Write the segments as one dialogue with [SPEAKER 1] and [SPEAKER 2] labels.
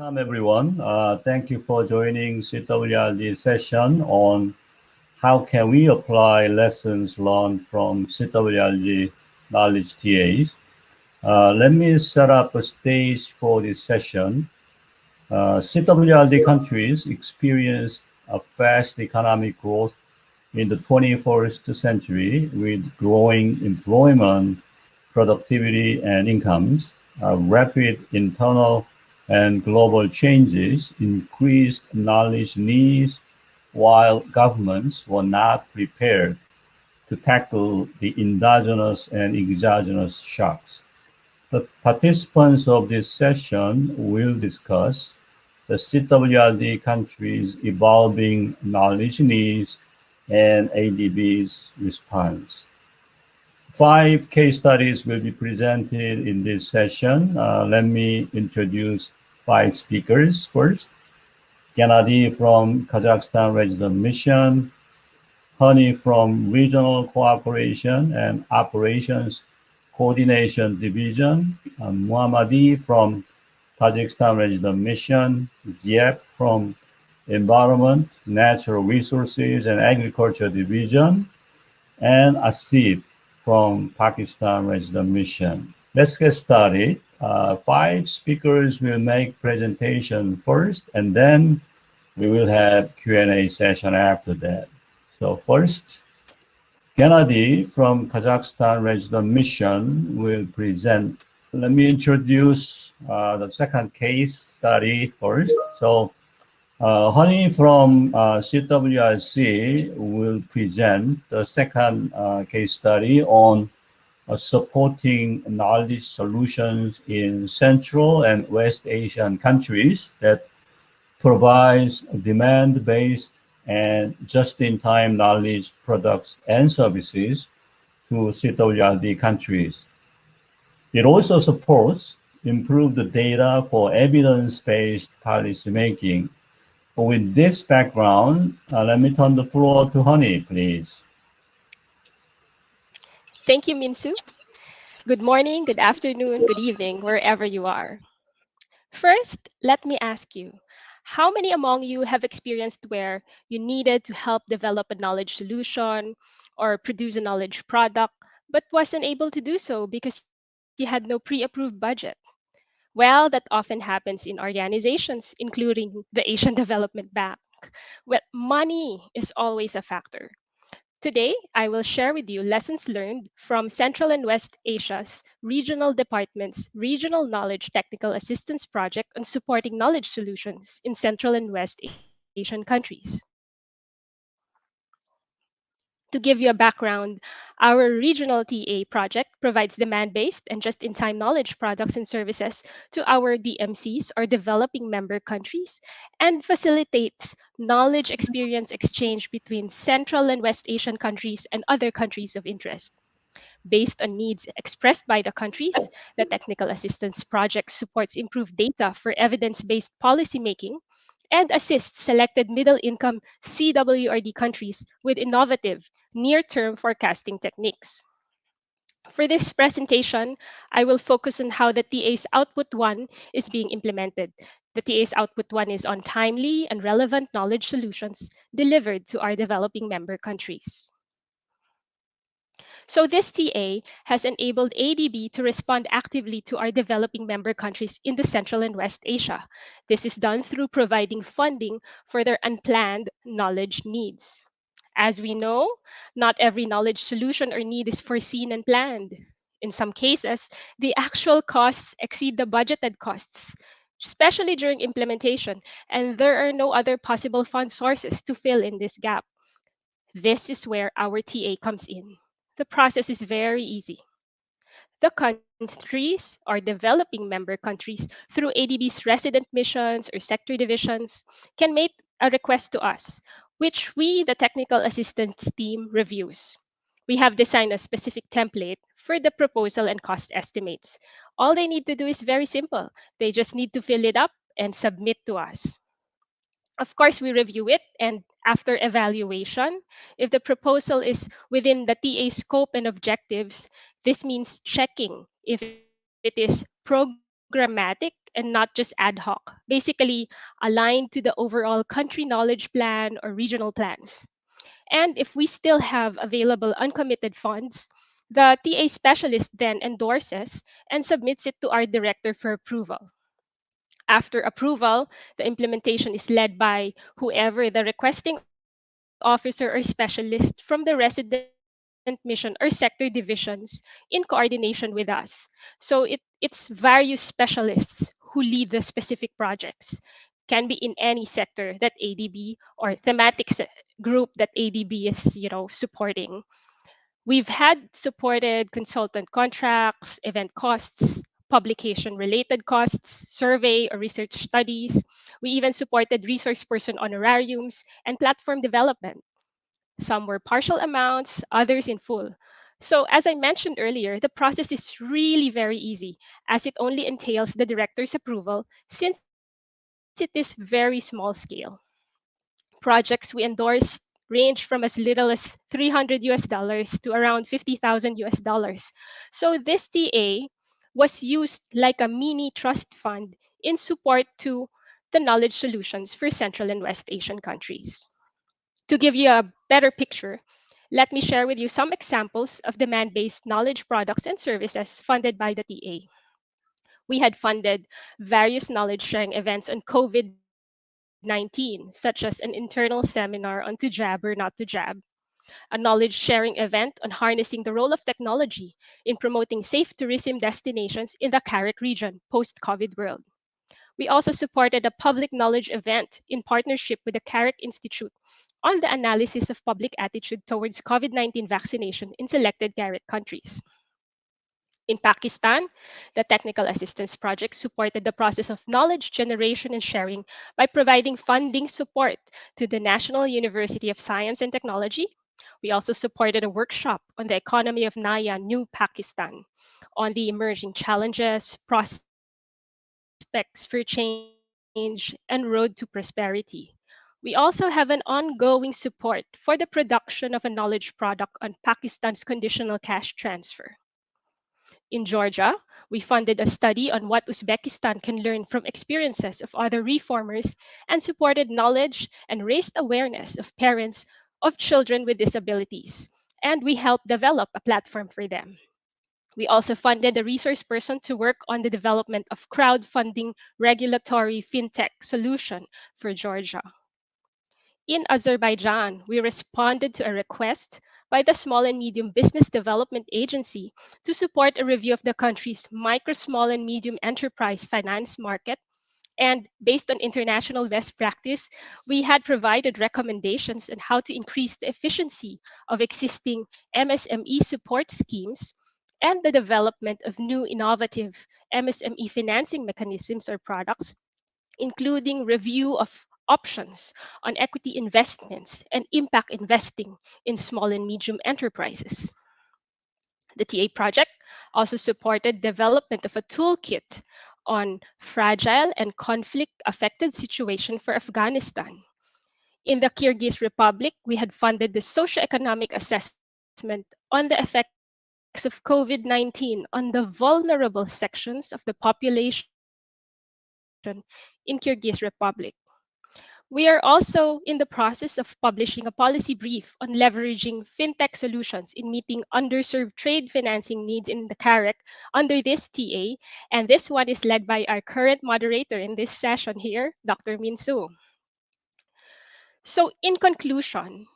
[SPEAKER 1] Welcome everyone. Thank you for joining CWRD session on how can we apply lessons learned from CWRD knowledge TAs. Let me set up a stage for this session. CWRD countries experienced a fast economic growth in the 21st century with growing employment, productivity, and incomes. Rapid internal and global changes increased knowledge needs while governments were not prepared to tackle the endogenous and exogenous shocks. The participants of this session will discuss the CWRD countries' evolving knowledge needs and ADB's response. 5 case studies will be presented in this session. Let me introduce 5 speakers first. Gennady from Kazakhstan Resident Mission, Honey from Regional Cooperation and Operations Coordination Division, Muhammadi from Tajikistan Resident Mission, Diep from Environment, Natural Resources and Agriculture Division, and Asif from Pakistan Resident Mission. Let's get started. 5 speakers will make presentation first, and then we will have Q&A session after that. So first, Gennady from Kazakhstan Resident Mission will present. Let me introduce the second case study first. So Honey from CWRC will present the second case study on supporting knowledge solutions in Central and West Asian countries that provides demand-based and just-in-time knowledge products and services to CWRD countries. It also supports improved data for evidence-based policymaking. With this background, let me turn the floor to Honey, please.
[SPEAKER 2] Thank you, Minsu. Good morning, good afternoon, good evening, wherever you are. First, let me ask you, how many among you have experienced where you needed to help develop a knowledge solution or produce a knowledge product, but wasn't able to do so because you had no pre-approved budget? Well, that often happens in organizations, including the Asian Development Bank, where money is always a factor. Today, I will share with you lessons learned from Central and West Asia's regional department's Regional Knowledge Technical Assistance Project on supporting knowledge solutions in Central and West Asian countries. To give you a background, our regional TA project provides demand-based and just-in-time knowledge products and services to our DMCs or developing member countries and facilitates knowledge experience exchange between Central and West Asian countries and other countries of interest. Based on needs expressed by the countries, the Technical Assistance Project supports improved data for evidence-based policymaking and assists selected middle-income CWRD countries with innovative, near-term forecasting techniques. For this presentation, I will focus on how the TA's Output 1 is being implemented. The TA's Output 1 is on timely and relevant knowledge solutions delivered to our developing member countries. So this TA has enabled ADB to respond actively to our developing member countries in the Central and West Asia. This is done through providing funding for their unplanned knowledge needs. As we know, not every knowledge solution or need is foreseen and planned. In some cases, the actual costs exceed the budgeted costs, especially during implementation, and there are no other possible fund sources to fill in this gap. This is where our TA comes in. The process is very easy. The countries or developing member countries, through ADB's resident missions or sector divisions, can make a request to us, which we, the technical assistance team, reviews. We have designed a specific template for the proposal and cost estimates. All they need to do is very simple. They just need to fill it up and submit to us. Of course, we review it, and after evaluation, if the proposal is within the TA scope and objectives, this means checking if it is programmatic and and not just ad hoc, basically aligned to the overall country knowledge plan or regional plans. And if we still have available uncommitted funds, the TA specialist then endorses and submits it to our director for approval. After approval, the implementation is led by whoever the requesting officer or specialist from the resident mission or sector divisions in coordination with us. So it's various specialists who lead the specific projects. Can be in any sector that ADB or thematic group that ADB is, supporting. We've had supported consultant contracts, event costs, publication related costs, survey or research studies. We even supported resource person honorariums and platform development. Some were partial amounts, others in full. So, as I mentioned earlier, the process is really very easy as it only entails the director's approval since it is very small scale. Projects we endorsed range from as little as 300 US dollars to around 50,000 US dollars. So this TA was used like a mini trust fund in support to the knowledge solutions for Central and West Asian countries. To give you a better picture, let me share with you some examples of demand-based knowledge products and services funded by the TA. We had funded various knowledge sharing events on COVID 19, such as an internal seminar on to jab or not to jab, a knowledge sharing event on harnessing the role of technology in promoting safe tourism destinations in the CARIC region post COVID world. We also supported a public knowledge event in partnership with the CARIC Institute on the analysis of public attitude towards COVID 19 vaccination in selected CARIC countries. In Pakistan, the Technical Assistance Project supported the process of knowledge generation and sharing by providing funding support to the National University of Science and Technology. We also supported a workshop on the economy of Naya, New Pakistan, on the emerging challenges, prospects for change, and road to prosperity. We also have an ongoing support for the production of a knowledge product on Pakistan's conditional cash transfer. In Georgia, we funded a study on what Uzbekistan can learn from experiences of other reformers and supported knowledge and raised awareness of parents of children with disabilities. And we helped develop a platform for them. We also funded a resource person to work on the development of crowdfunding regulatory fintech solution for Georgia. In Azerbaijan, we responded to a request by the Small and Medium Business Development Agency to support a review of the country's micro, small, and medium enterprise finance market. And based on international best practice, we had provided recommendations on how to increase the efficiency of existing MSME support schemes and the development of new innovative MSME financing mechanisms or products, including review of options on equity investments and impact investing in small and medium enterprises. The TA project also supported development of a toolkit on fragile and conflict affected situation for Afghanistan. In the Kyrgyz Republic, we had funded the socioeconomic assessment on the effects of COVID-19 on the vulnerable sections of the population in Kyrgyz Republic. We are also in the process of publishing a policy brief on leveraging fintech solutions in meeting underserved trade financing needs in the CAREC under this TA. And this one is led by our current moderator in this session here, Dr. Minsu. So, in conclusion,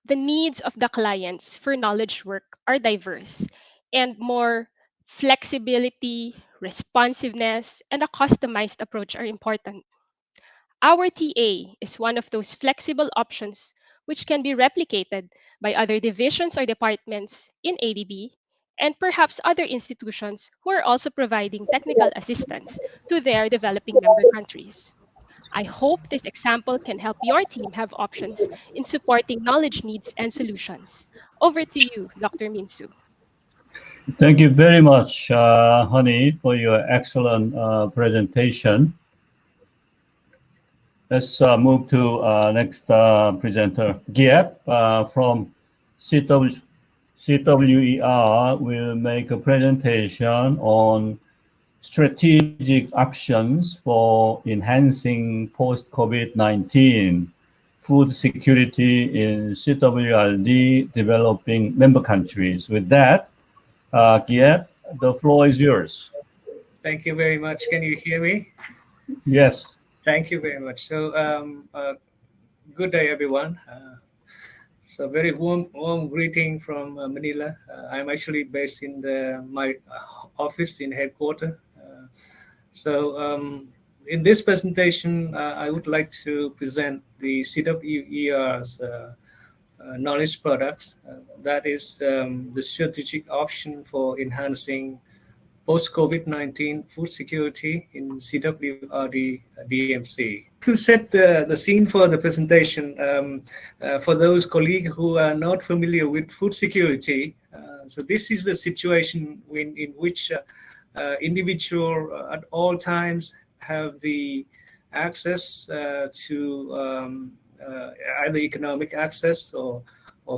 [SPEAKER 2] the needs of the clients for knowledge work are diverse, and more flexibility, responsiveness, and a customized approach are important. Our TA is one of those flexible options which can be replicated by other divisions or departments in ADB and perhaps other institutions who are also providing technical assistance to their developing member countries. I hope this example can help your team have options in supporting knowledge needs and solutions. Over to you, Dr. Minsu.
[SPEAKER 1] Thank you very much, Honey, for your excellent presentation. Let's move to next presenter. Giep from CWER will make a presentation on strategic options for enhancing post-COVID-19 food security in CWRD developing member countries. With that, Kiet, the floor is yours.
[SPEAKER 3] Thank you very much. Can you hear me?
[SPEAKER 1] Yes.
[SPEAKER 3] Thank you very much. So, good day, everyone. So, very warm greeting from Manila. I'm actually based in my office in headquarters. In this presentation, I would like to present the CWER's knowledge products. That is the strategic option for enhancing post-COVID-19 food security in CWRD DMC. To set the scene for the presentation, for those colleagues who are not familiar with food security, so this is the situation in which individual at all times have the access to either economic access or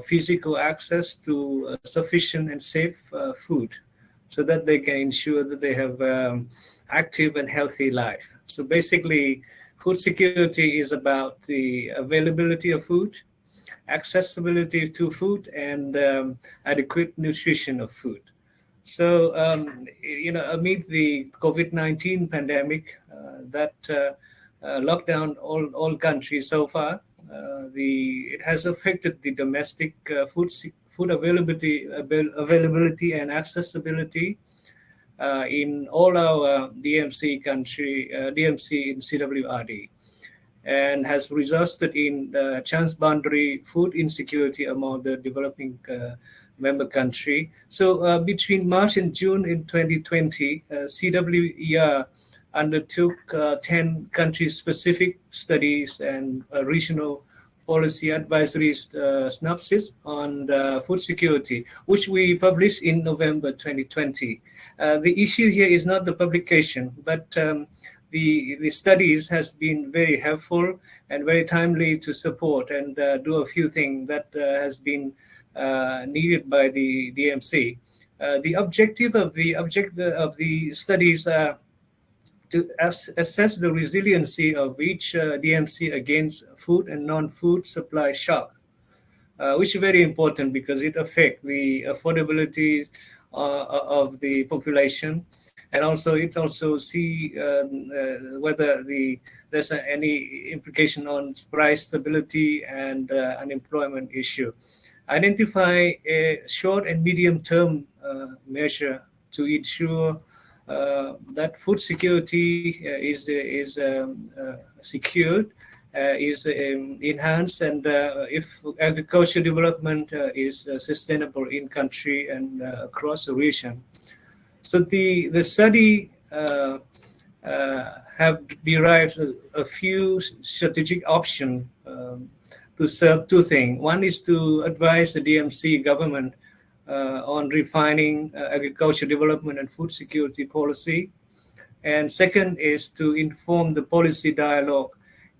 [SPEAKER 3] physical access to sufficient and safe food, so that they can ensure that they have active and healthy life. So basically, food security is about the availability of food, accessibility to food, and adequate nutrition of food. So, amid the COVID-19 pandemic that locked down all countries so far, it has affected the domestic food availability and accessibility in all our DMC in CWRD, and has resulted in transboundary food insecurity among the developing member country. So between March and June in 2020, CWER undertook 10 country-specific studies and regional policy advisory synopsis on food security, which we published in November 2020. The issue here is not the publication, but the studies has been very helpful and very timely to support and do a few things that has been needed by the DMC. The objective of the studies are to assess the resiliency of each DMC against food and non-food supply shock, which is very important because it affects the affordability of the population, and also it also see whether there's any implication on price stability and unemployment issue. Identify a short and medium term measure to ensure that food security is secured, is enhanced, and if agricultural development is sustainable in country and across the region. So the study have derived a few strategic options to serve two things. One is to advise the DMC government on refining agriculture development and food security policy. And second is to inform the policy dialogue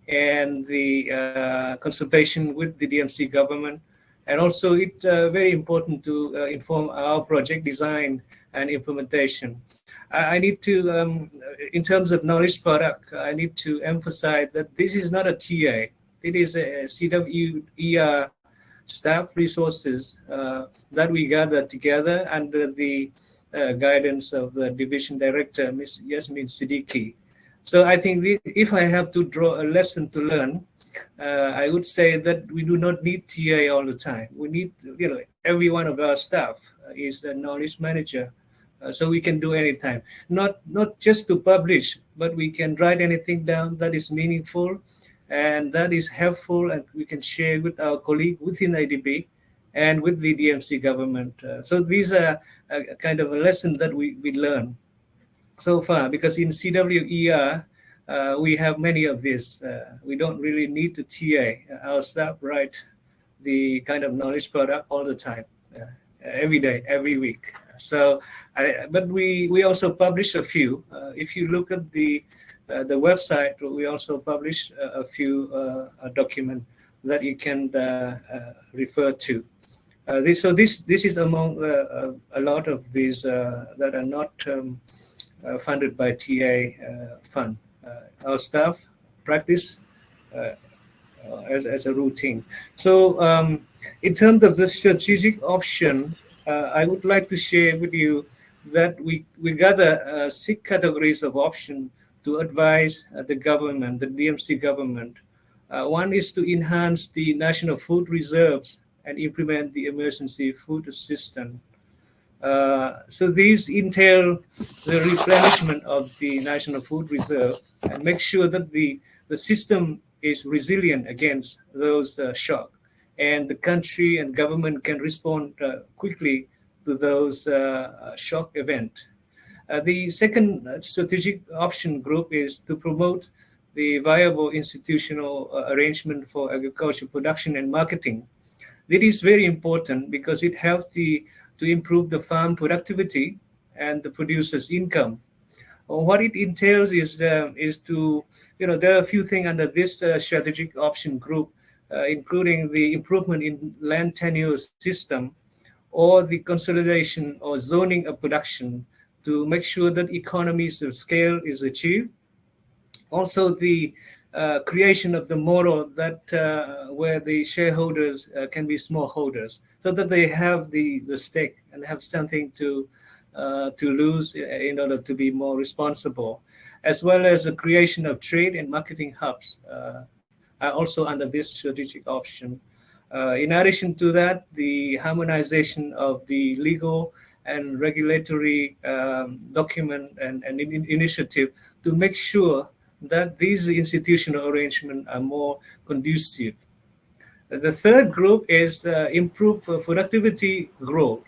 [SPEAKER 3] and the consultation with the DMC government. And also it's very important to inform our project design and implementation. I need to, in terms of knowledge product, I need to emphasize that this is not a TA. It is a CWER staff resources that we gather together under the guidance of the division director, Ms. Yasmin Siddiqui. So I think if I have to draw a lesson to learn, I would say that we do not need TA all the time. We need, every one of our staff is a knowledge manager, so we can do anytime. Not just to publish, but we can write anything down that is meaningful and that is helpful, and we can share with our colleague within IDB and with the DMC government. So these are a kind of a lesson that we learn so far, because in CWER, we have many of these. We don't really need to TA. Our staff write the kind of knowledge product all the time, every day, every week. So, but we also publish a few. If you look at the website, we also publish a few documents that you can refer to. This is among a lot of these that are not funded by TA fund. Our staff practice as a routine. So in terms of the strategic option, I would like to share with you that we gather 6 categories of option to advise the government, the DMC government. One is to enhance the national food reserves and implement the emergency food assistance. So these entail the replenishment of the national food reserve and make sure that the system is resilient against those shocks, and the country and government can respond quickly to those shock events. The second strategic option group is to promote the viable institutional arrangement for agricultural production and marketing. This is very important because it helps to improve the farm productivity and the producer's income. What it entails is to, there are a few things under this strategic option group, including the improvement in land tenure system or the consolidation or zoning of production to make sure that economies of scale is achieved. Also, the creation of the model that where the shareholders can be smallholders, so that they have the stake and have something to lose in order to be more responsible, as well as the creation of trade and marketing hubs are also under this strategic option. In addition to that, the harmonization of the legal and regulatory document and initiative to make sure that these institutional arrangements are more conducive. The third group is improved productivity growth,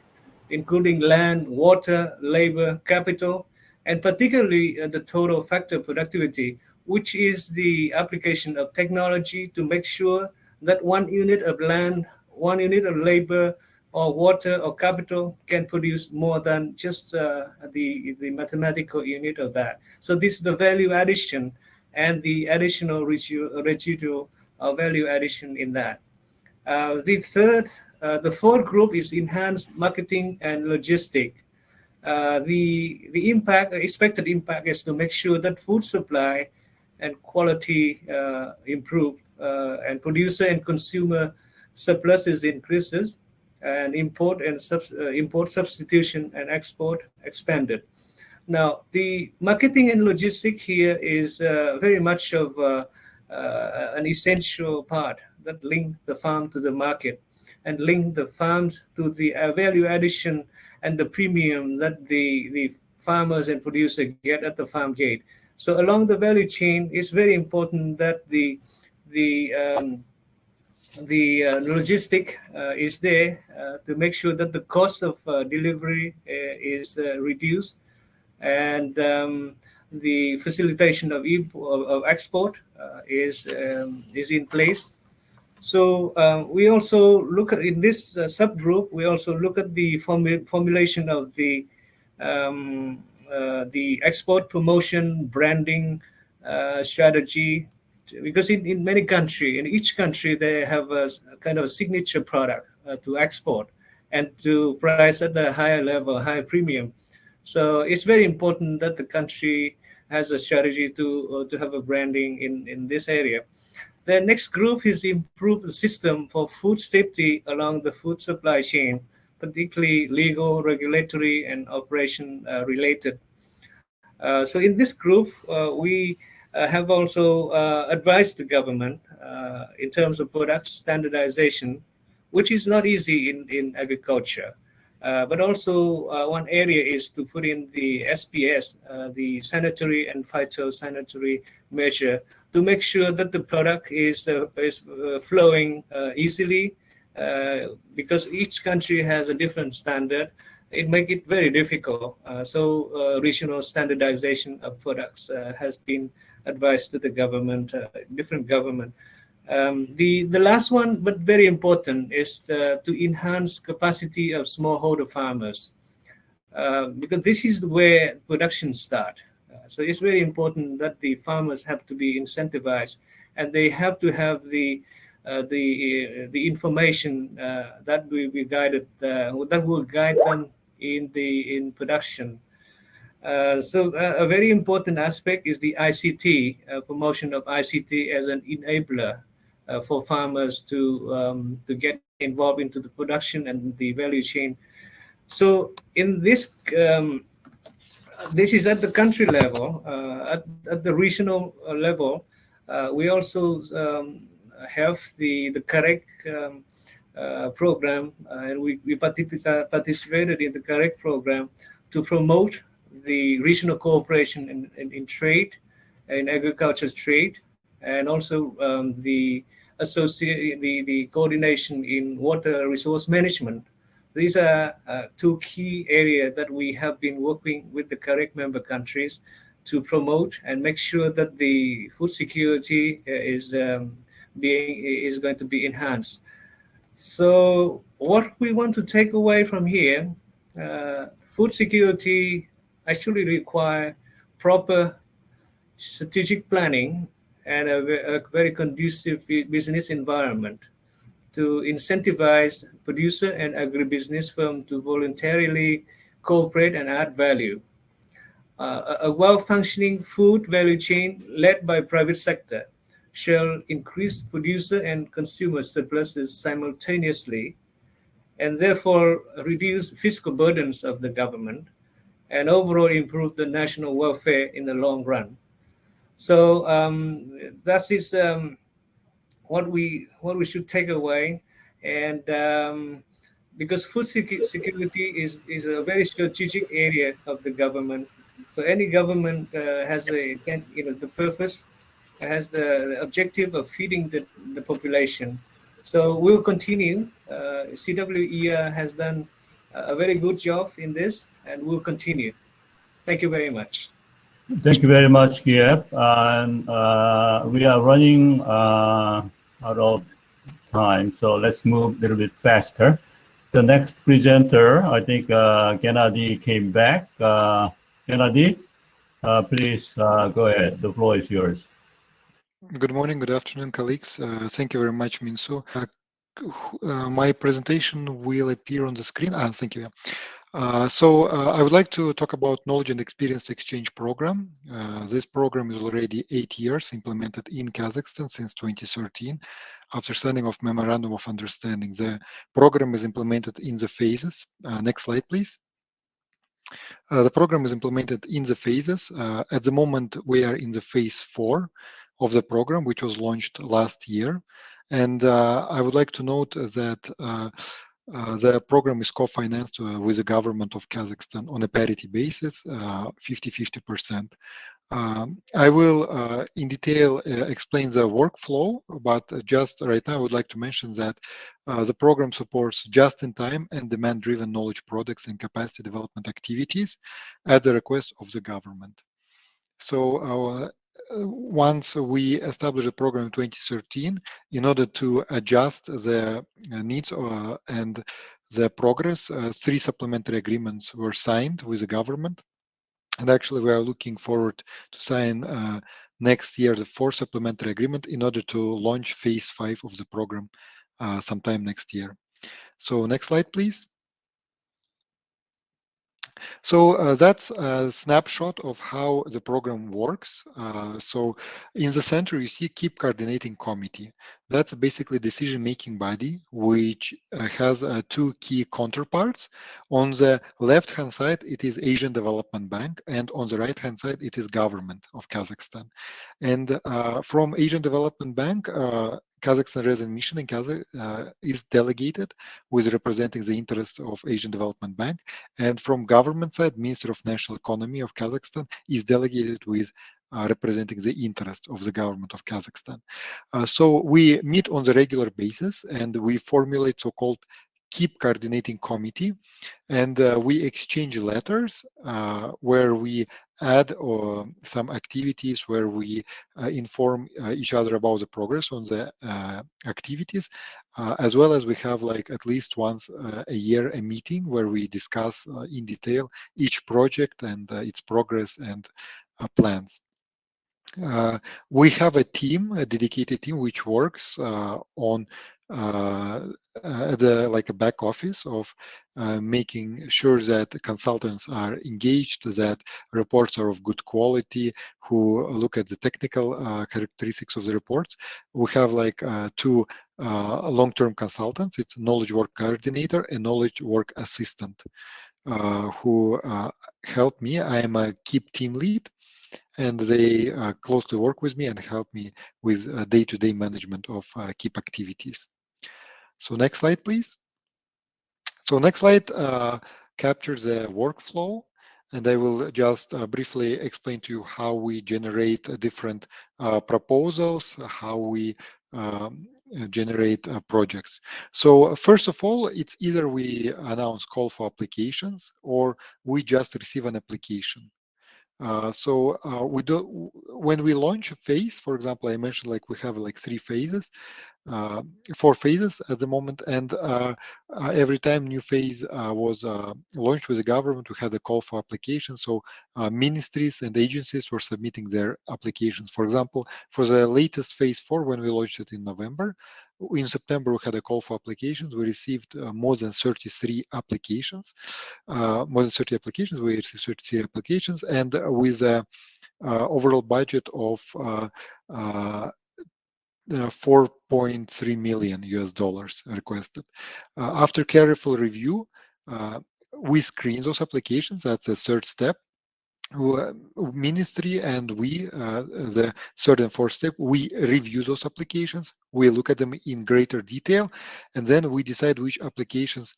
[SPEAKER 3] including land, water, labor, capital, and particularly the total factor productivity, which is the application of technology to make sure that 1 unit of land, 1 unit of labor, or water or capital can produce more than just the mathematical unit of that. So this is the value addition and the additional residual value addition in that. The fourth group is enhanced marketing and logistic. The expected impact is to make sure that food supply and quality improve, and producer and consumer surpluses increases, and import substitution and export expanded. Now, the marketing and logistics here is very much of an essential part that link the farm to the market and link the farms to the value addition and the premium that the farmers and producers get at the farm gate. So along the value chain, it's very important that the logistic is there to make sure that the cost of delivery is reduced, and the facilitation of export is in place. So we also look at, in this subgroup, we also look at the formulation of the export promotion branding strategy, because in many countries, in each country, they have a kind of signature product to export and to price at a higher level, higher premium. So it's very important that the country has a strategy to have a branding in this area. The next group is improve the system for food safety along the food supply chain, particularly legal, regulatory, and operation related. So in this group, we have also advised the government in terms of product standardization, which is not easy in agriculture. But also one area is to put in the SPS, the sanitary and phytosanitary measure, to make sure that the product is flowing easily, because each country has a different standard. It makes it very difficult. So regional standardization of products has been advised to the government, different government. The last one, but very important, is to enhance capacity of smallholder farmers, because this is where production starts. So it's very important that the farmers have to be incentivized, and they have to have the information that we guided that will guide them in production. So a very important aspect is the ICT, promotion of ICT as an enabler for farmers to get involved into the production and the value chain. So in this, this is at the country level. At the regional level, we also have the correct program, and we participated in the correct program to promote the regional cooperation in trade, in agriculture trade, and also the coordination in water resource management. These are two key areas that we have been working with the correct member countries to promote and make sure that the food security is going to be enhanced. So what we want to take away from here, food security actually require proper strategic planning and a very conducive business environment to incentivize producer and agribusiness firms to voluntarily cooperate and add value. A well-functioning food value chain led by private sector shall increase producer and consumer surpluses simultaneously and therefore reduce fiscal burdens of the government and overall improve the national welfare in the long run. So that is what we should take away, and because food security is a very strategic area of the government. So any government has the purpose, has the objective of feeding the population. So we'll continue. CWER has done a very good job in this, and we'll continue. Thank you very much.
[SPEAKER 1] Thank you very much, Giep. And we are running out of time, so let's move a little bit faster. The next presenter, I think Gennady came back. Gennady, please go ahead. The floor is yours.
[SPEAKER 4] Good morning, good afternoon, colleagues. Thank you very much, Minsu. My presentation will appear on the screen. Thank you. I would like to talk about Knowledge and Experience Exchange Program. This program is already 8 years implemented in Kazakhstan since 2013. After signing of Memorandum of Understanding, the program is implemented in the phases. Next slide, please. The program is implemented in the phases. At the moment, we are in the phase 4 of the program, which was launched last year. And I would like to note that the program is co-financed with the government of Kazakhstan on a parity basis, 50-50%. I will in detail explain the workflow, but just right now I would like to mention that the program supports just-in-time and demand-driven knowledge products and capacity development activities at the request of the government. So once we established a program in 2013, in order to adjust the needs and the progress, 3 supplementary agreements were signed with the government. And actually, we are looking forward to sign next year the 4th supplementary agreement in order to launch phase 5 of the program sometime next year. So next slide, please. So that's a snapshot of how the program works. So in the center, you see Keep Coordinating Committee. That's basically decision-making body, which has 2 key counterparts. On the left-hand side, it is Asian Development Bank, and on the right-hand side, it is government of Kazakhstan. And from Asian Development Bank, Kazakhstan Resident Mission in Kazakh is delegated with representing the interests of Asian Development Bank. And from government side, Minister of National Economy of Kazakhstan is delegated with representing the interest of the government of Kazakhstan. So we meet on the regular basis and we formulate so-called Keep Coordinating Committee, and we exchange letters where we add some activities where we inform each other about the progress on the activities, as well as we have like at least once a year a meeting where we discuss in detail each project and its progress and plans. We have a team, a dedicated team, which works on like a back office of making sure that the consultants are engaged, that reports are of good quality, who look at the technical characteristics of the reports. We have like two long-term consultants. It's a knowledge work coordinator and knowledge work assistant who help me. I am a KEEP team lead, and they closely work with me and help me with day-to-day management of KEEP activities. So next slide, please. So next slide captures the workflow, and I will just briefly explain to you how we generate different proposals, how we generate projects. So first of all, it's either we announce call for applications or we just receive an application. We do, when we launch a phase, for example, I mentioned like we have like 4 phases at the moment, and every time new phase was launched with the government, we had a call for applications. So ministries and agencies were submitting their applications. For example, for the latest phase 4, when we launched it in November, in September we had a call for applications. We received more than 33 applications. More than 30 applications. We received 33 applications, and with a overall budget of 4.3 million US dollars requested. After careful review, we screen those applications. That's the third step. Ministry and we, the third and fourth step, we review those applications. We look at them in greater detail, and then we decide which applications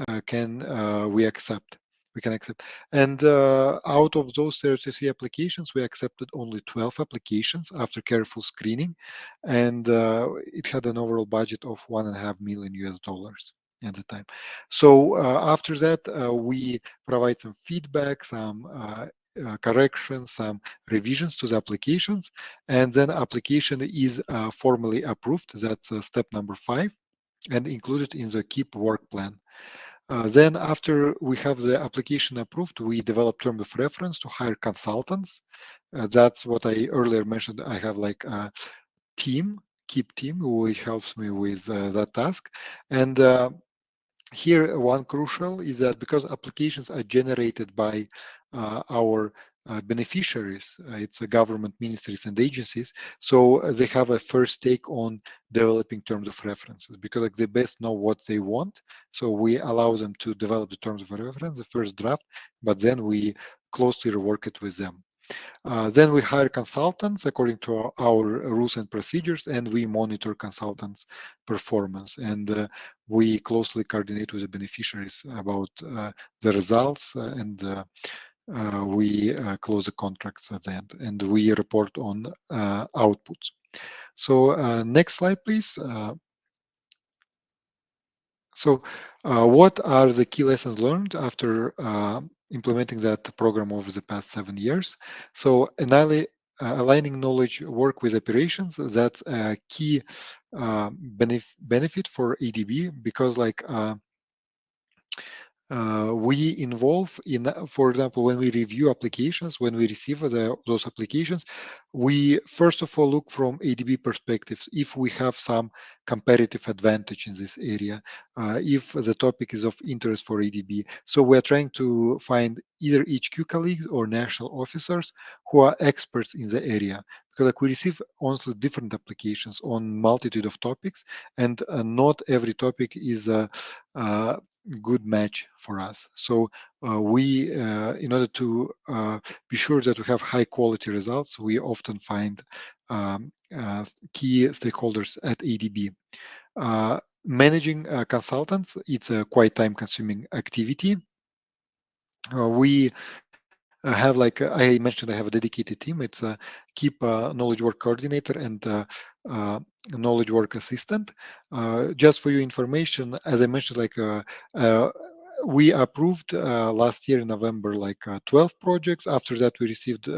[SPEAKER 4] we accept. We can accept. And out of those 33 applications, we accepted only 12 applications after careful screening, and it had an overall budget of $1.5 million US dollars at the time. So after that, we provide some feedback, some corrections, some revisions to the applications, and then application is formally approved. That's step number 5, and included in the KEEP work plan. Then after we have the application approved, we develop terms of reference to hire consultants. That's what I earlier mentioned. I have like a team, KEEP team, who helps me with that task. And here, one crucial is that because applications are generated by our beneficiaries, it's government ministries and agencies, so they have a first take on developing terms of references because like, they best know what they want. So we allow them to develop the terms of reference, the first draft, but then we closely rework it with them. Then we hire consultants according to our rules and procedures, and we monitor consultants' performance. And we closely coordinate with the beneficiaries about the results, and we close the contracts at the end, and we report on outputs. So next slide, please. So what are the key lessons learned after implementing that program over the past 7 years? So aligning knowledge work with operations, that's a key benefit for ADB, because like we involve in, for example, when we review applications, when we receive those applications, we first of all look from ADB perspectives if we have some competitive advantage in this area, if the topic is of interest for ADB. So we're trying to find either HQ colleagues or national officers who are experts in the area. Because like we receive honestly different applications on multitude of topics, and not every topic is a good match for us. So we, in order to be sure that we have high quality results, we often find key stakeholders at ADB. Managing consultants, it's a quite time-consuming activity. We have, like I mentioned, I have a dedicated team. It's a KEEP knowledge work coordinator and knowledge work assistant. Just for your information, as I mentioned, like we approved last year in November like 12 projects. After that, we received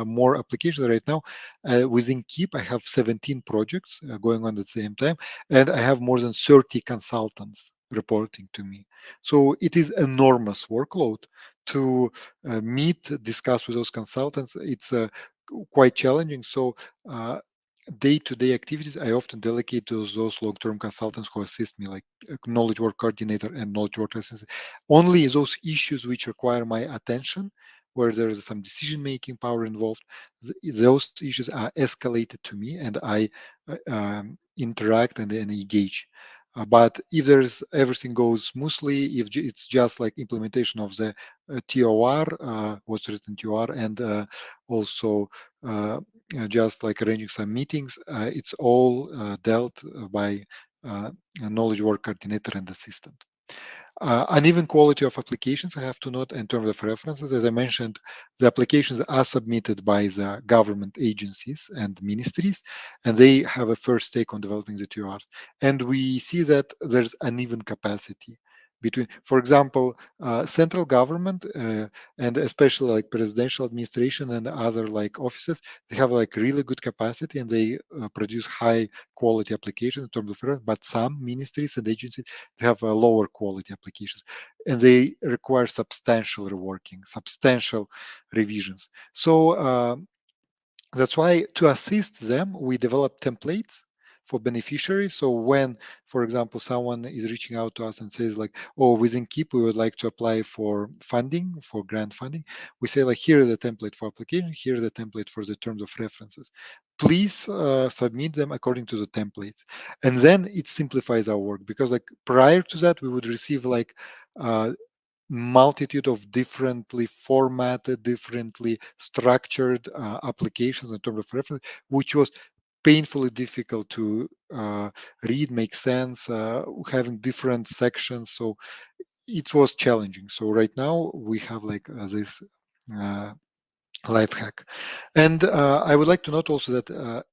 [SPEAKER 4] more applications. Right now, within KEEP, I have 17 projects going on at the same time, and I have more than 30 consultants reporting to me. So it is enormous workload to meet, discuss with those consultants. It's quite challenging. So day-to-day activities, I often delegate to those long-term consultants who assist me, like knowledge work coordinator and knowledge work assistant. Only those issues which require my attention, where there is some decision-making power involved, those issues are escalated to me, and I interact and engage. But if there's everything goes smoothly, if it's just like implementation of the TOR, what's written TOR, and also just like arranging some meetings, it's all dealt by a knowledge work coordinator and assistant. Uneven quality of applications, I have to note in terms of references. As I mentioned, the applications are submitted by the government agencies and ministries, and they have a first take on developing the TORs. And we see that there's uneven capacity between, for example, central government and especially like presidential administration and other like offices, they have like really good capacity and they produce high quality applications in terms of reference, but some ministries and agencies, they have lower quality applications and they require substantial reworking, substantial revisions. So that's why to assist them, we develop templates for beneficiaries. So when, for example, someone is reaching out to us and says like, oh, within KEEP, we would like to apply for funding, for grant funding, we say like, here is the template for application, here is the template for the terms of references. Please submit them according to the templates. And then it simplifies our work, because like prior to that, we would receive like multitude of differently formatted, differently structured applications in terms of reference, which was painfully difficult to read, make sense, having different sections. So it was challenging. So right now we have like this life hack. And I would like to note also that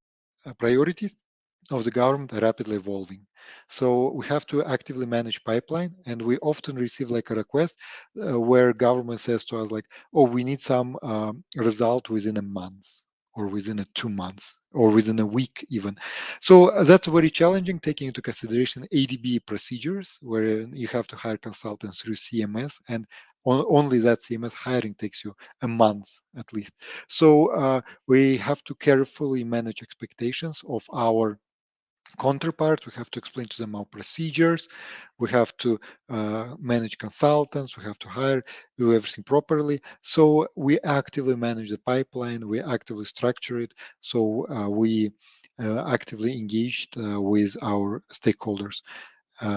[SPEAKER 4] priorities of the government are rapidly evolving. So we have to actively manage pipeline, and we often receive like a request where government says to us like, oh, we need some result within a month or within 2 months or within a week even. So that's very challenging, taking into consideration ADB procedures where you have to hire consultants through CMS, and only that CMS hiring takes you a month at least. So we have to carefully manage expectations of our counterpart. We have to explain to them our procedures. We have to manage consultants. We have to hire, do everything properly. So we actively manage the pipeline. We actively structure it. So we actively engaged with our stakeholders.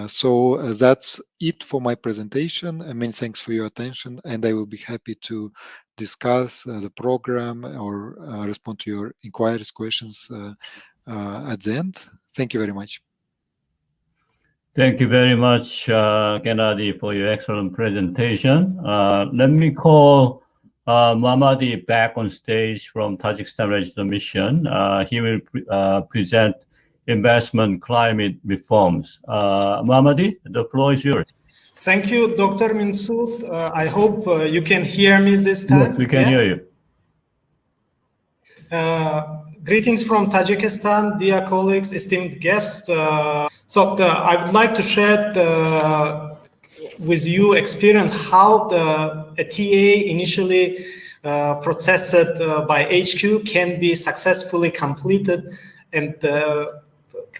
[SPEAKER 4] So that's it for my presentation. Many thanks for your attention, and I will be happy to discuss the program or respond to your inquiries, questions at the end. Thank you very much.
[SPEAKER 1] Thank you very much, Gennady, for your excellent presentation. Let me call Muhammadi back on stage from Tajikistan Registered Mission. He will present investment climate reforms. Muhammadi, the floor is yours.
[SPEAKER 3] Thank you, Dr. Minsood. I hope you can hear me this time.
[SPEAKER 1] Yes, we can hear you.
[SPEAKER 3] Greetings from Tajikistan, dear colleagues, esteemed guests. I would like to share with you experience how a TA initially processed by HQ can be successfully completed and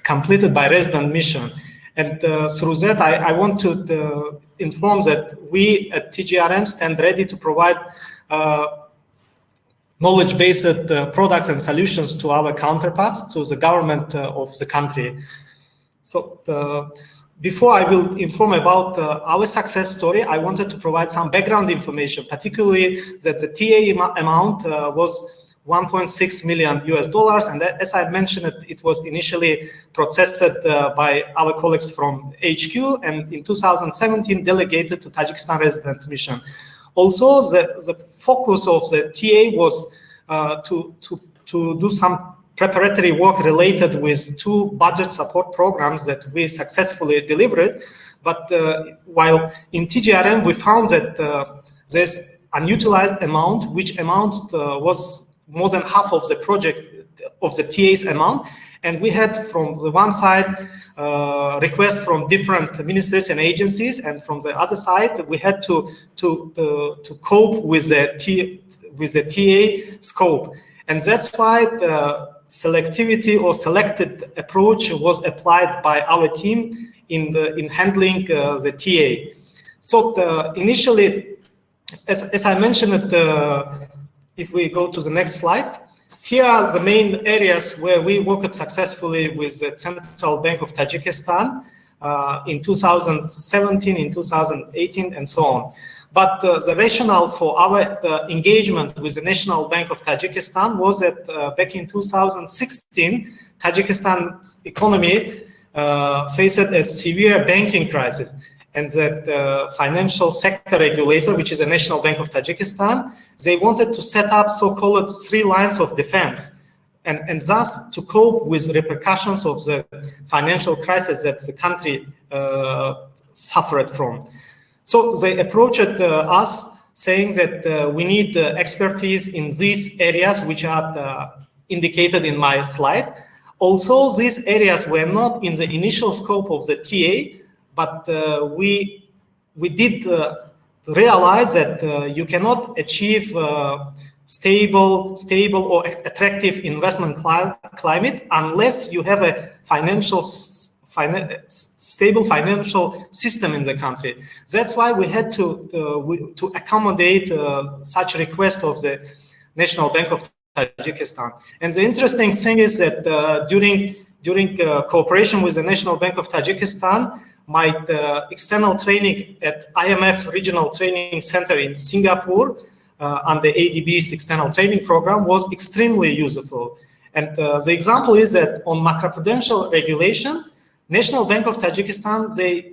[SPEAKER 3] completed by resident mission. And through that, I want to inform that we at TGRM stand ready to provide knowledge-based products and solutions to our counterparts, to the government of the country. So before I will inform about our success story, I wanted to provide some background information, particularly that the TA amount was $1.6 million, and as I mentioned, it was initially processed by our colleagues from HQ, and in 2017 delegated to Tajikistan Resident Mission. Also, the focus of the TA was to do some preparatory work related with 2 budget support programs that we successfully delivered. But while in TGRM, we found that there's unutilized amount, which amount was more than half of the project of the TA's amount. And we had from the one side requests from different ministries and agencies, and from the other side we had to cope with the TA scope. And that's why
[SPEAKER 5] selectivity or selected approach was applied by our team in handling the TA. So initially, as I mentioned, if we go to the next slide, here are the main areas where we worked successfully with the Central Bank of Tajikistan in 2017, in 2018, and so on. But the rationale for our engagement with the National Bank of Tajikistan was that back in 2016, Tajikistan's economy faced a severe banking crisis, and that financial sector regulator, which is the National Bank of Tajikistan, they wanted to set up so-called 3 lines of defense, and thus to cope with repercussions of the financial crisis that the country suffered from. So they approached us saying that we need expertise in these areas which are indicated in my slide. Also, these areas were not in the initial scope of the TA, but we did realize that you cannot achieve stable or attractive investment climate unless you have a stable financial system in the country. That's why we had to accommodate such request of the National Bank of Tajikistan. And the interesting thing is that during cooperation with the National Bank of Tajikistan, my external training at IMF Regional Training Center in Singapore on the ADB's external training program was extremely useful. And the example is that on macroprudential regulation, National Bank of Tajikistan, they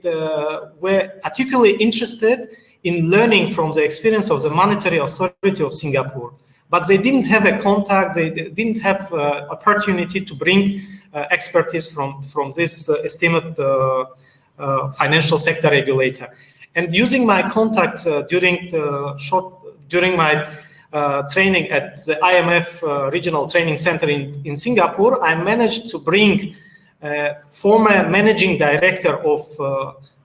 [SPEAKER 5] were particularly interested in learning from the experience of the Monetary Authority of Singapore. But they didn't have a contact, they didn't have opportunity to bring expertise from this esteemed financial sector regulator. And using my contacts during my training at the IMF Regional Training Center in Singapore, I managed to bring former managing director of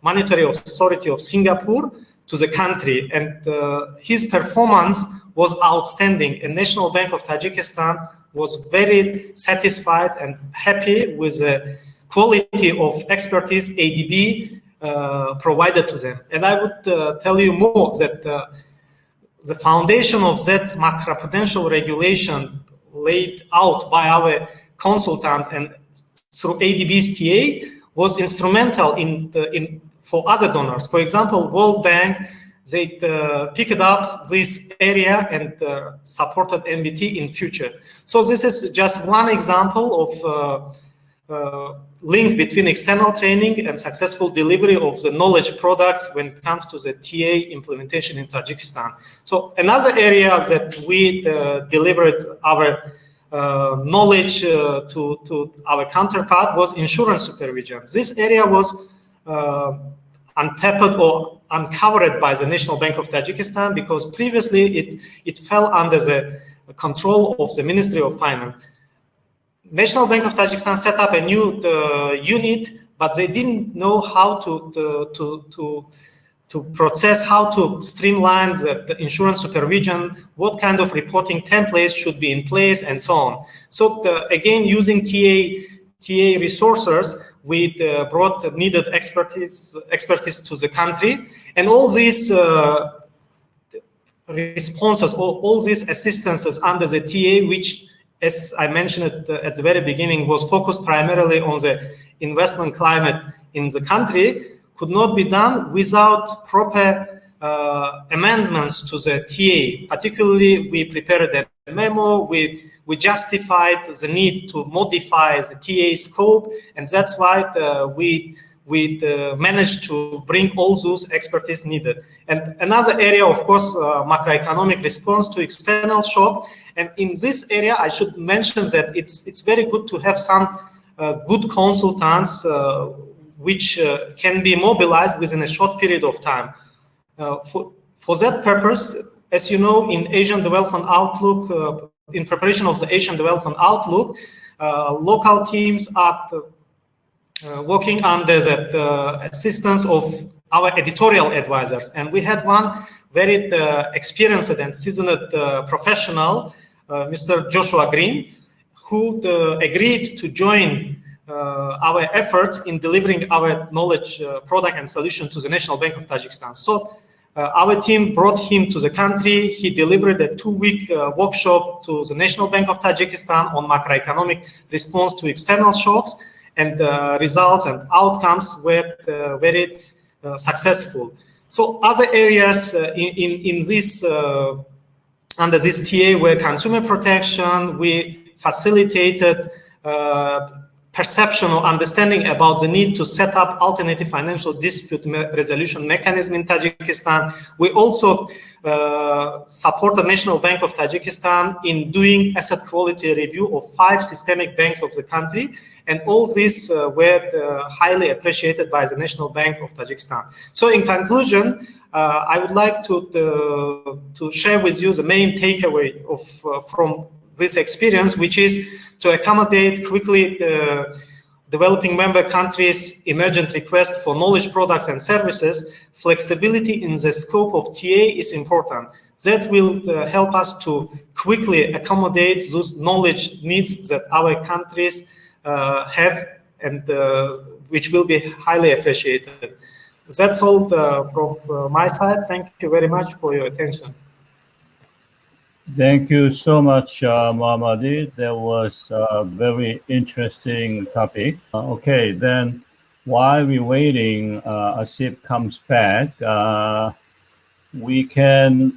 [SPEAKER 5] Monetary Authority of Singapore to the country, and his performance was outstanding. And National Bank of Tajikistan was very satisfied and happy with the quality of expertise ADB provided to them. And I would tell you more that the foundation of that macroprudential regulation laid out by our consultant and through ADB's TA was instrumental for other donors. For example, World Bank, they picked up this area and supported NBT in future. So this is just one example of link between external training and successful delivery of the knowledge products when it comes to the TA implementation in Tajikistan. So another area that we delivered our knowledge to our counterpart was insurance supervision. This area was untapped or uncovered by the National Bank of Tajikistan because previously it fell under the control of the Ministry of Finance. National Bank of Tajikistan set up a new unit, but they didn't know how to process, how to streamline the insurance supervision, what kind of reporting templates should be in place, and so on. So again, using TA resources, we brought needed expertise to the country, and all these responses, all these assistances under the TA, which, as I mentioned at the very beginning, was focused primarily on the investment climate in the country, could not be done without proper amendments to the TA. Particularly, we prepared a memo, we justified the need to modify the TA scope, and that's why we managed to bring all those expertise needed. And another area, of course, macroeconomic response to external shock. And in this area, I should mention that it's very good to have some good consultants which can be mobilized within a short period of time. For that purpose, as you know, in Asian Development Outlook, in preparation of the Asian Development Outlook, local teams are working under the assistance of our editorial advisors. And we had one very experienced and seasoned professional, Mr. Joshua Green, who agreed to join our efforts in delivering our knowledge product and solution to the National Bank of Tajikistan. So our team brought him to the country. He delivered a 2-week workshop to the National Bank of Tajikistan on macroeconomic response to external shocks, and the results and outcomes were very successful. So other areas in this under this TA were consumer protection. We facilitated perception or understanding about the need to set up alternative financial dispute resolution mechanism in Tajikistan. We also support the National Bank of Tajikistan in doing asset quality review of 5 systemic banks of the country. And all these were highly appreciated by the National Bank of Tajikistan. So in conclusion, I would like to share with you the main takeaway from this experience, which is to accommodate quickly the developing member countries' emergent request for knowledge products and services. Flexibility in the scope of TA is important. That will help us to quickly accommodate those knowledge needs that our countries have, and which will be highly appreciated. That's all from my side. Thank you very much for your attention.
[SPEAKER 1] Thank you so much, Mohammadi. That was a very interesting topic. Okay, then while we're waiting, Asif comes back, we can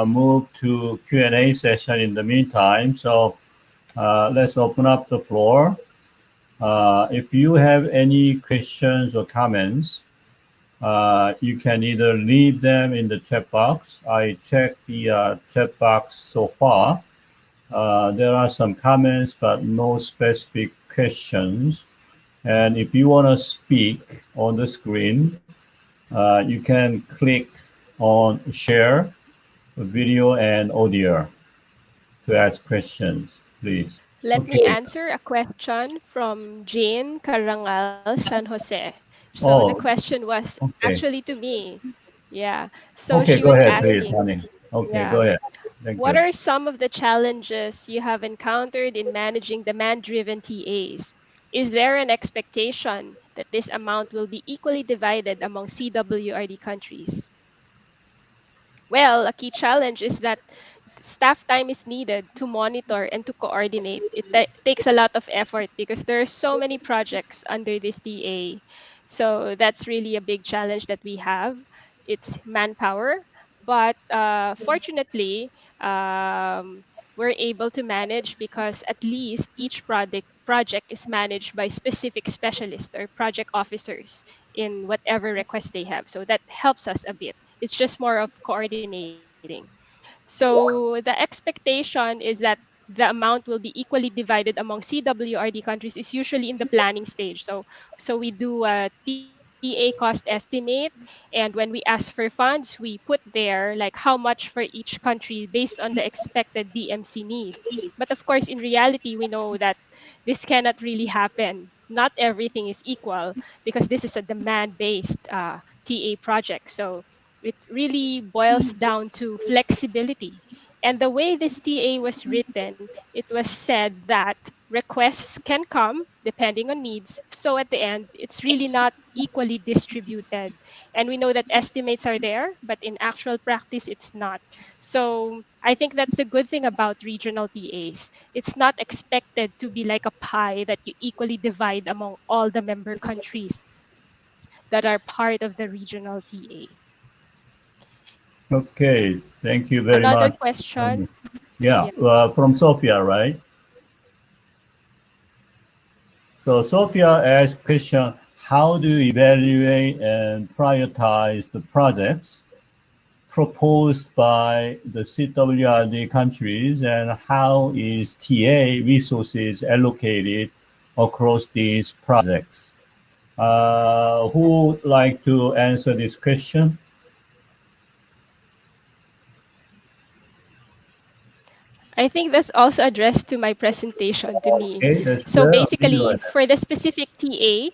[SPEAKER 1] move to Q&A session in the meantime. So let's open up the floor. If you have any questions or comments, you can either leave them in the chat box. I checked the chat box so far. There are some comments, but no specific questions. And if you want to speak on the screen, you can click on share video and audio to ask questions, please.
[SPEAKER 2] Let me answer a question from Jane Carangal, San Jose. So the question was actually to me. Yeah. So she was asking,
[SPEAKER 1] please, okay, go ahead.
[SPEAKER 2] What are some of the challenges you have encountered in managing demand-driven TAs? Is there an expectation that this amount will be equally divided among CWRD countries? Well, a key challenge is that staff time is needed to monitor and to coordinate. It takes a lot of effort because there are so many projects under this TA. So that's really a big challenge that we have. It's manpower, but fortunately, we're able to manage because at least each project is managed by specific specialists or project officers in whatever request they have. So that helps us a bit. It's just more of coordinating. So the expectation is that the amount will be equally divided among CWRD countries is usually in the planning stage. So we do a TA cost estimate, and when we ask for funds, we put there like how much for each country based on the expected DMC need. But of course, in reality, we know that this cannot really happen. Not everything is equal because this is a demand-based TA project. So it really boils down to flexibility. And the way this TA was written, it was said that requests can come depending on needs. So at the end, it's really not equally distributed. And we know that estimates are there, but in actual practice, it's not. So I think that's the good thing about regional TAs. It's not expected to be like a pie that you equally divide among all the member countries that are part of the regional TA.
[SPEAKER 1] Okay, thank you very much.
[SPEAKER 2] Another question.
[SPEAKER 1] From Sophia, right? So Sophia asked question, how do you evaluate and prioritize the projects proposed by the CWRD countries, and how is TA resources allocated across these projects? Who would like to answer this question?
[SPEAKER 2] I think that's also addressed to my presentation to me.
[SPEAKER 1] Okay,
[SPEAKER 2] so basically, for the specific TA,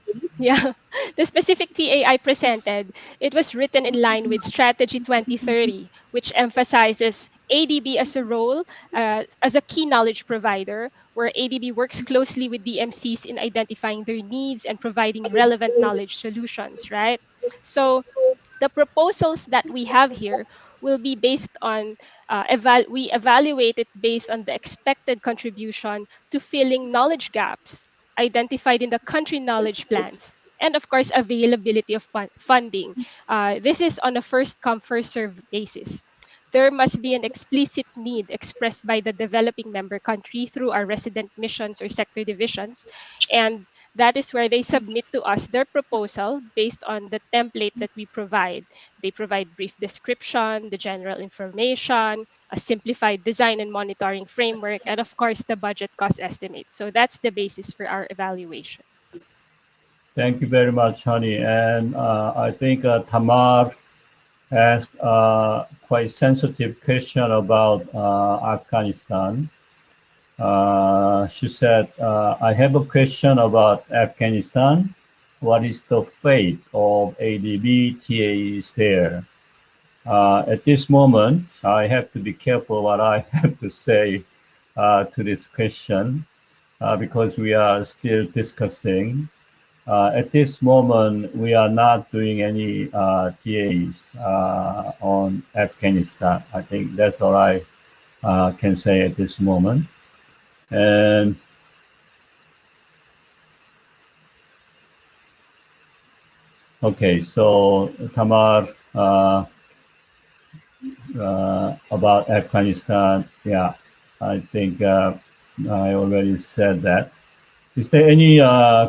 [SPEAKER 2] the specific TA I presented, it was written in line with Strategy 2030, which emphasizes ADB as a role as a key knowledge provider, where ADB works closely with DMCs in identifying their needs and providing relevant knowledge solutions, right? So the proposals that we have here will be based on, we evaluate it based on the expected contribution to filling knowledge gaps identified in the country knowledge plans, and of course, availability of funding. This is on a first come, first served basis. There must be an explicit need expressed by the developing member country through our resident missions or sector divisions. And that is where they submit to us their proposal based on the template that we provide. They provide brief description, the general information, a simplified design and monitoring framework, and of course, the budget cost estimate. So that's the basis for our evaluation.
[SPEAKER 1] Thank you very much, Honey. And I think Tamar asked a quite sensitive question about Afghanistan. She said, I have a question about Afghanistan. What is the fate of ADB TAs there? At this moment, I have to be careful what I have to say to this question because we are still discussing. At this moment, we are not doing any TAs on Afghanistan. I think that's all I can say at this moment. And okay, so Tamar, about Afghanistan, yeah, I think I already said that. Is there any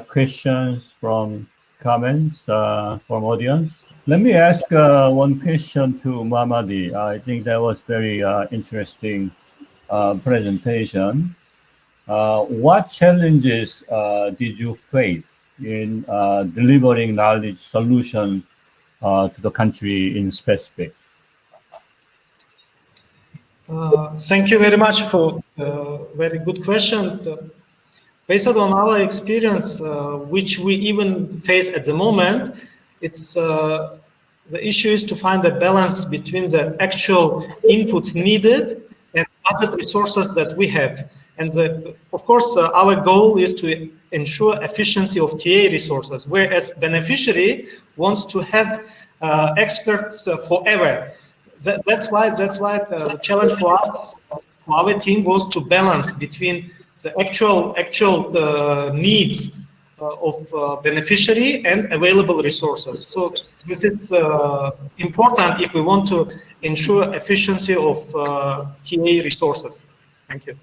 [SPEAKER 1] questions from comments from audience? Let me ask one question to Mamadi. I think that was very interesting presentation. What challenges did you face in delivering knowledge solutions to the country in specific?
[SPEAKER 5] Thank you very much for a very good question. Based on our experience, which we even face at the moment, it's the issue is to find a balance between the actual inputs needed and budget resources that we have. And of course, our goal is to ensure efficiency of TA resources, whereas beneficiary wants to have experts forever. That's why the challenge for us, for our team, was to balance between the actual needs of beneficiary and available resources. So this is important if we want to ensure efficiency of TA resources. Thank you.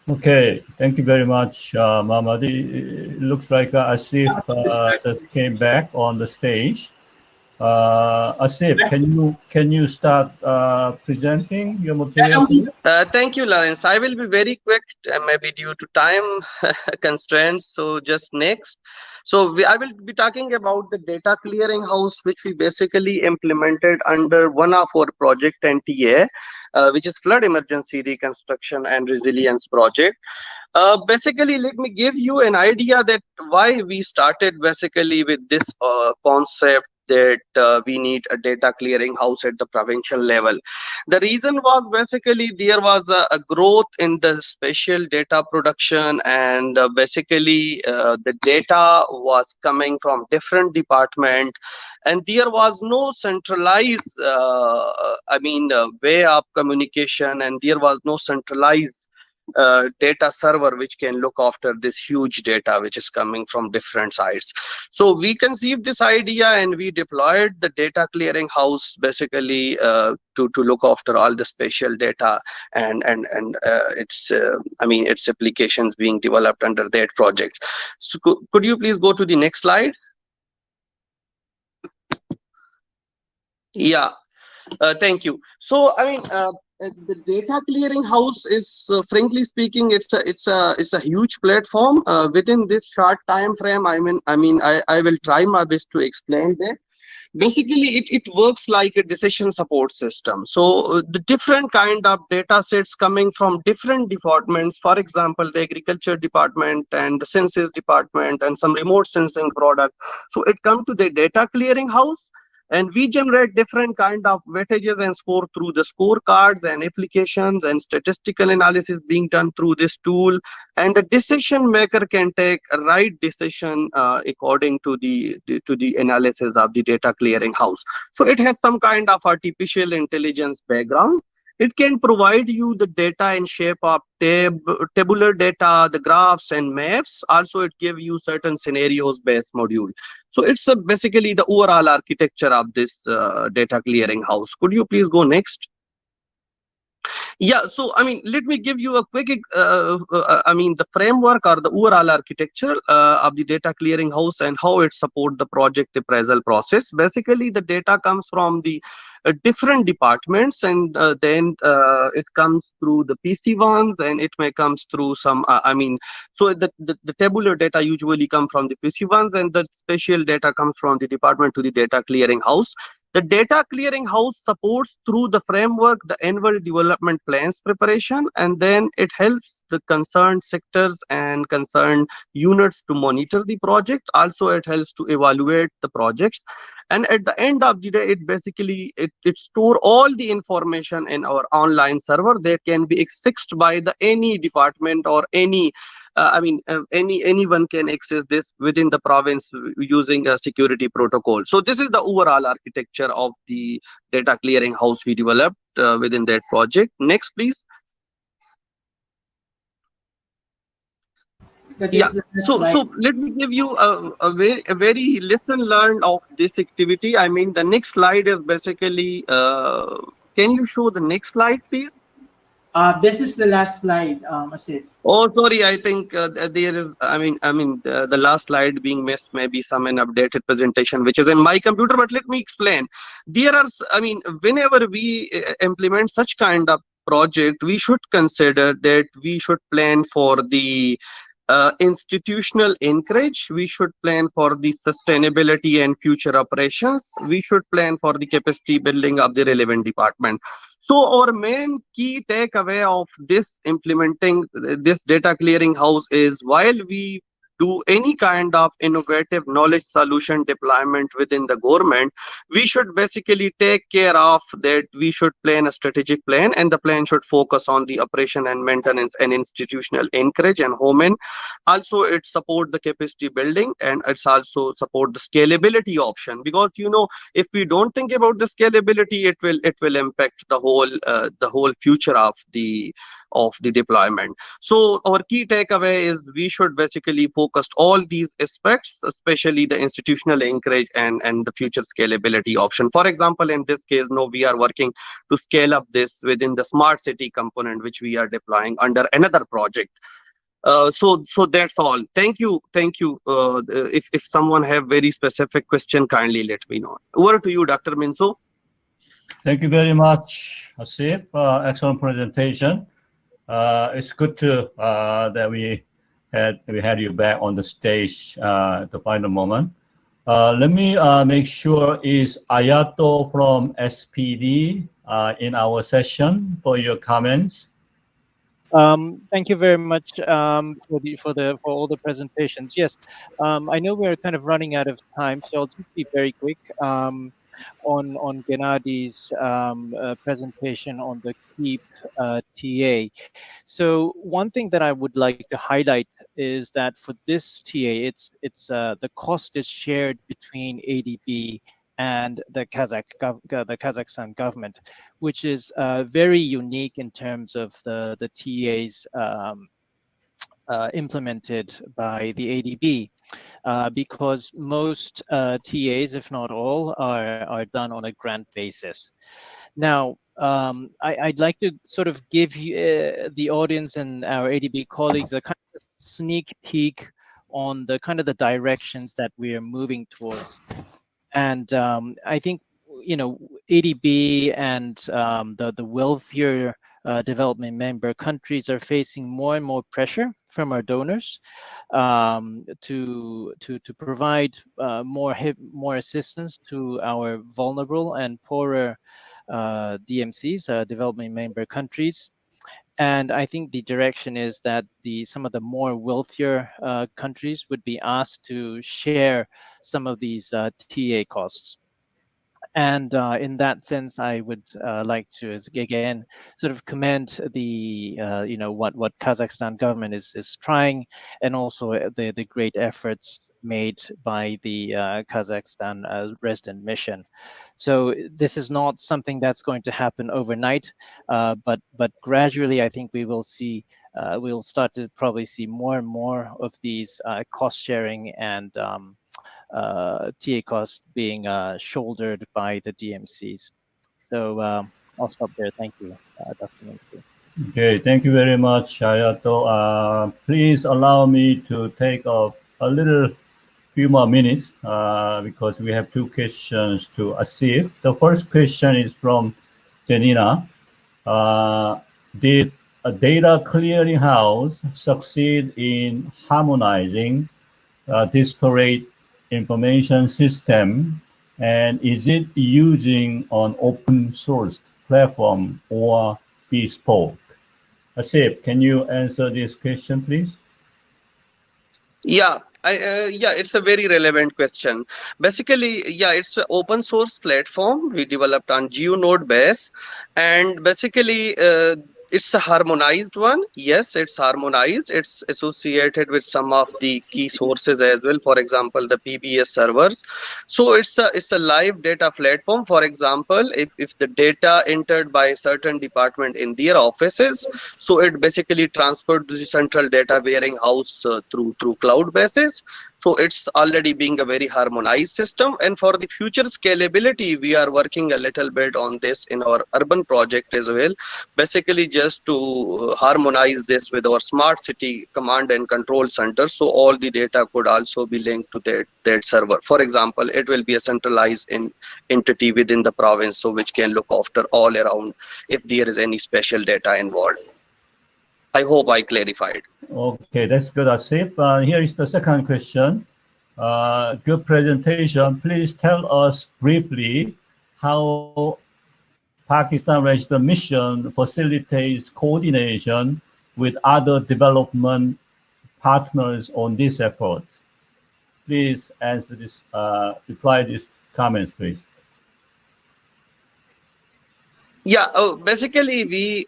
[SPEAKER 1] Okay, thank you very much, Mamadi. It looks like Asif that came back on the stage. Asif, can you start presenting your material?
[SPEAKER 6] Thank you, Lawrence. I will be very quick, maybe due to time constraints. So just next. So I will be talking about the data clearinghouse, which we basically implemented under one of our project NTA, which is Flood Emergency Reconstruction and Resilience Project. Basically, let me give you an idea that why we started basically with this concept that we need a data clearing house at the provincial level. The reason was basically there was a growth in the spatial data production, and basically the data was coming from different departments, and there was no centralized way of communication, and there was no centralized data server which can look after this huge data which is coming from different sites. So we conceived this idea and we deployed the data clearing house basically to look after all the spatial data and its applications being developed under that project. So could you please go to the next slide? Yeah, thank you. So the data clearing house is, frankly speaking, it's a huge platform. Within this short time frame, I will try my best to explain that. Basically, it works like a decision support system. So the different kind of data sets coming from different departments, for example, the agriculture department and the census department and some remote sensing product. So it comes to the data clearing house. And we generate different kind of weightages and score through the scorecards and applications and statistical analysis being done through this tool. And the decision maker can take a right decision according to the analysis of the data clearing house. So it has some kind of artificial intelligence background. It can provide you the data in shape of tabular data, the graphs and maps. Also, it gives you certain scenarios-based module. So it's basically the overall architecture of this data clearing house. Could you please go next? Yeah, so I mean, let me give you a quick, the framework or the overall architecture of the data clearing house and how it supports the project appraisal process. Basically, the data comes from the different departments, and then it comes through the PC ones, and it may comes through some, so the tabular data usually come from the PC ones, and the spatial data comes from the department to the data clearing house. The data clearing house supports through the framework the annual development plans preparation, and then it helps the concerned sectors and concerned units to monitor the project. Also, it helps to evaluate the projects. And at the end of the day, it basically it store all the information in our online server that can be accessed by the any department or any anyone can access this within the province using a security protocol. So this is the overall architecture of the data clearing house we developed within that project. Next, please. Yeah. So let me give you a very lesson learned of this activity. I mean, the next slide is basically. Can you show the next slide, please?
[SPEAKER 7] This is the last slide, Asif.
[SPEAKER 6] Oh, sorry. I think there is. The last slide being missed. Maybe some an updated presentation which is in my computer. But let me explain. There are. Whenever we implement such kind of project, we should consider that we should plan for the institutional encourage. We should plan for the sustainability and future operations. We should plan for the capacity building of the relevant department. So our main key takeaway of this implementing this data clearing house is while we do any kind of innovative knowledge solution deployment within the government, we should basically take care of that. We should plan a strategic plan, and the plan should focus on the operation and maintenance and institutional encourage and home. Also, it support the capacity building, and it's also support the scalability option, because if we don't think about the scalability, it will impact the whole future of the deployment. So our key takeaway is we should basically focus all these aspects, especially the institutional encourage and the future scalability option. For example, in this case, we are working to scale up this within the smart city component, which we are deploying under another project. So that's all. Thank you. If someone have very specific question, kindly let me know. Over to you, Dr. Minso.
[SPEAKER 1] Thank you very much, Asif. Excellent presentation. It's good to that we had you back on the stage at the final moment. Let me make sure is Ayato from SPD in our session for your comments.
[SPEAKER 8] Thank you very much for all the presentations. Yes, I know we're kind of running out of time, so I'll just be very quick on Gennadi's presentation on the KEEP TA. So one thing that I would like to highlight is that for this TA, it's the cost is shared between ADB and the Kazakhstan government, which is very unique in terms of the TAs implemented by the ADB, because most TAs, if not all, are done on a grant basis. Now, I'd like to sort of give you, the audience and our ADB colleagues a kind of sneak peek on the kind of the directions that we are moving towards. And I think, ADB and the wealthier development member countries are facing more and more pressure from our donors to provide more assistance to our vulnerable and poorer DMCs, development member countries. And I think the direction is that some of the more wealthier countries would be asked to share some of these TA costs. And in that sense, I would like to, again, sort of commend the, what Kazakhstan government is trying, and also the great efforts made by the Kazakhstan resident mission. So this is not something that's going to happen overnight, but gradually, I think we will see, we'll start to probably see more and more of these cost sharing and TA costs being shouldered by the DMCs. So I'll stop there. Thank you, Dr. Mansoor.
[SPEAKER 1] Okay, thank you very much, Hayato. Please allow me to take a little few more minutes because we have two questions to Asif. The first question is from Janina. Did a data clearinghouse succeed in harmonizing disparate information system, and is it using an open source platform or bespoke? Asif, can you answer this question, please?
[SPEAKER 6] Yeah, it's a very relevant question. Basically, yeah, it's an open source platform we developed on GeoNode base, and basically, it's a harmonized one. Yes, it's harmonized. It's associated with some of the key sources as well. For example, the PBS servers. So it's a live data platform. For example, if the data entered by a certain department in their offices, so it basically transferred to the central data warehouse through cloud basis. So it's already being a very harmonized system. And for the future scalability, we are working a little bit on this in our urban project as well. Basically, just to harmonize this with our smart city command and control center, so all the data could also be linked to that server. For example, it will be a centralized entity within the province, so which can look after all around if there is any special data involved. I hope I clarified.
[SPEAKER 1] Okay, that's good, Asif. Here is the second question. Good presentation. Please tell us briefly how Pakistan Register Mission facilitates coordination with other development partners on this effort. Please answer this, reply these comments, please.
[SPEAKER 6] Yeah, basically we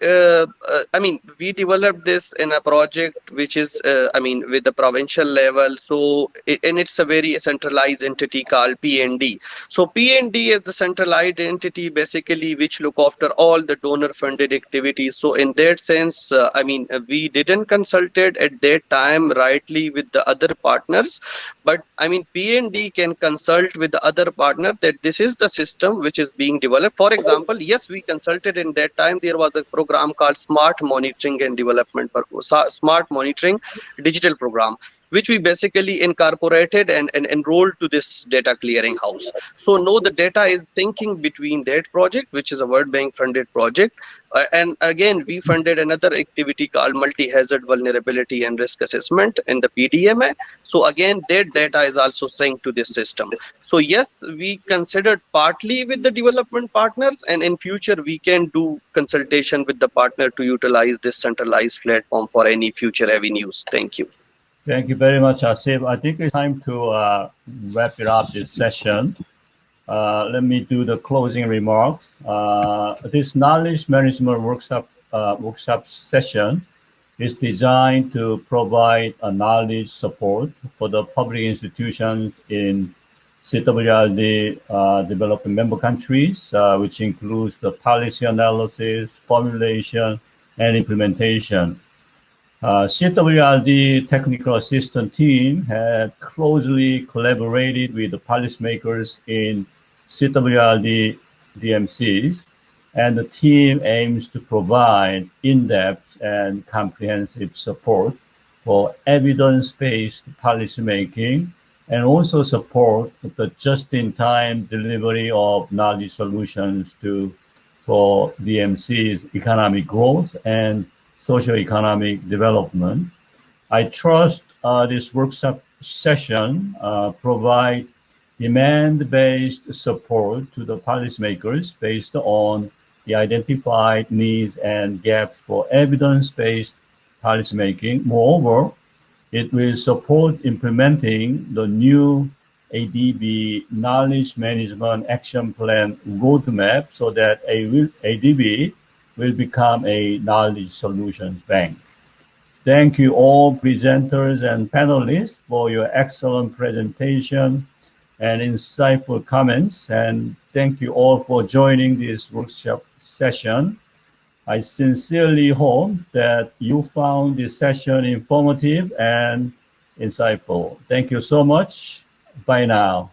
[SPEAKER 6] developed this in a project which is, with the provincial level. So, and it's a very centralized entity called PND. So PND is the centralized entity basically which look after all the donor funded activities. So in that sense, we didn't consulted at that time rightly with the other partners, but PND can consult with the other partner that this is the system which is being developed. For example, yes, we consulted in that time. There was a program called Smart Monitoring and Development, Smart Monitoring Digital Program, which we basically incorporated and enrolled to this data clearing house. So now the data is syncing between that project, which is a World Bank funded project. And again, we funded another activity called Multi-Hazard Vulnerability and Risk Assessment in the PDMA. So again, that data is also synced to this system. So yes, we considered partly with the development partners, and in future we can do consultation with the partner to utilize this centralized platform for any future avenues. Thank you.
[SPEAKER 1] Thank you very much, Asif. I think it's time to wrap it up this session. Let me do the closing remarks. This knowledge management workshop session is designed to provide a knowledge support for the public institutions in CWRD developing member countries, which includes the policy analysis, formulation, and implementation. CWRD technical assistant team had closely collaborated with the policymakers in CWRD DMCs, and the team aims to provide in-depth and comprehensive support for evidence-based policymaking, and also support the just-in-time delivery of knowledge solutions for DMC's economic growth and socio-economic development. I trust this workshop session provide demand-based support to the policymakers based on the identified needs and gaps for evidence-based policymaking. Moreover, it will support implementing the new ADB Knowledge Management Action Plan roadmap so that ADB will become a knowledge solutions bank. Thank you all presenters and panelists for your excellent presentation and insightful comments. And thank you all for joining this workshop session. I sincerely hope that you found this session informative and insightful. Thank you so much. Bye now.